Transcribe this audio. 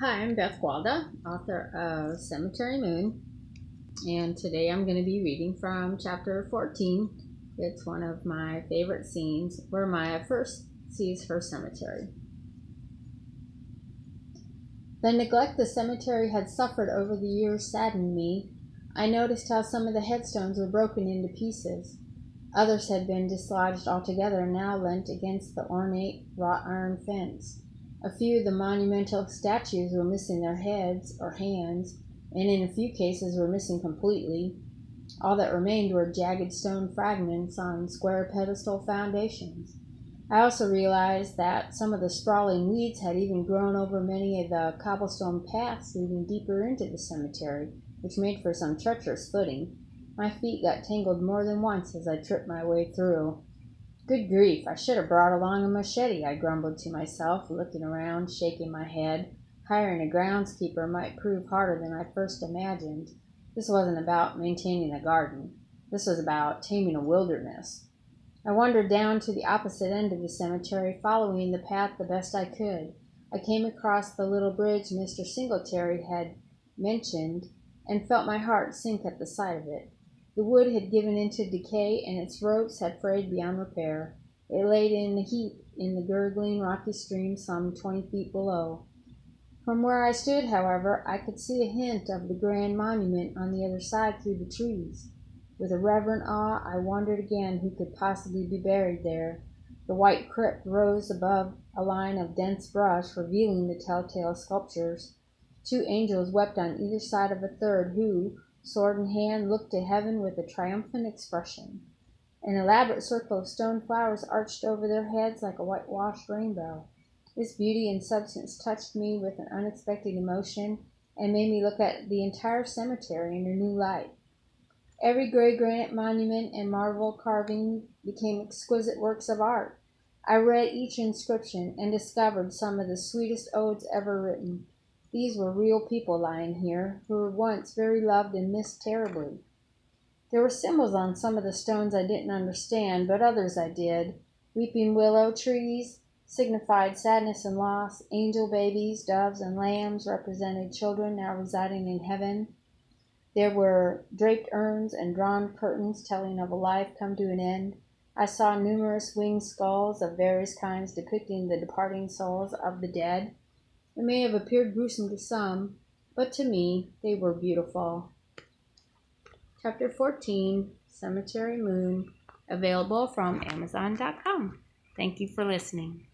Hi, I'm Beth Walda, author of Cemetery Moon, and today I'm going to be reading from chapter 14. It's one of my favorite scenes where Maya first sees her cemetery. The neglect the cemetery had suffered over the years saddened me. I noticed how some of the headstones were broken into pieces. Others had been dislodged altogether and now leant against the ornate wrought iron fence. A few of the monumental statues were missing their heads or hands, and in a few cases were missing completely. All that remained were jagged stone fragments on square pedestal foundations. I also realized that some of the sprawling weeds had even grown over many of the cobblestone paths leading deeper into the cemetery, which made for some treacherous footing. My feet got tangled more than once as I tripped my way through. Good grief, I should have brought along a machete, I grumbled to myself, looking around, shaking my head. Hiring a groundskeeper might prove harder than I first imagined. This wasn't about maintaining a garden. This was about taming a wilderness. I wandered down to the opposite end of the cemetery, following the path the best I could. I came across the little bridge Mr. Singletary had mentioned, and felt my heart sink at the sight of it. The wood had given into decay, and its ropes had frayed beyond repair. It lay in a heap in the gurgling, rocky stream some 20 feet below. From where I stood, however, I could see a hint of the grand monument on the other side through the trees. With a reverent awe, I wondered again who could possibly be buried there. The white crypt rose above a line of dense brush, revealing the telltale sculptures. Two angels wept on either side of a third, who, sword in hand, looked to heaven with a triumphant expression. An elaborate circle of stone flowers arched over their heads like a whitewashed rainbow. This beauty and substance touched me with an unexpected emotion, and made me look at the entire cemetery in a new light. Every gray granite monument and marble carving became exquisite works of art. I read each inscription, and discovered some of the sweetest odes ever written. These were real people lying here, who were once very loved and missed terribly. There were symbols on some of the stones I didn't understand, but others I did. Weeping willow trees signified sadness and loss. Angel babies, doves, and lambs represented children now residing in heaven. There were draped urns and drawn curtains telling of a life come to an end. I saw numerous winged skulls of various kinds depicting the departing souls of the dead. It may have appeared gruesome to some, but to me they were beautiful. Chapter 14, Cemetery Moon, available from Amazon.com. Thank you for listening.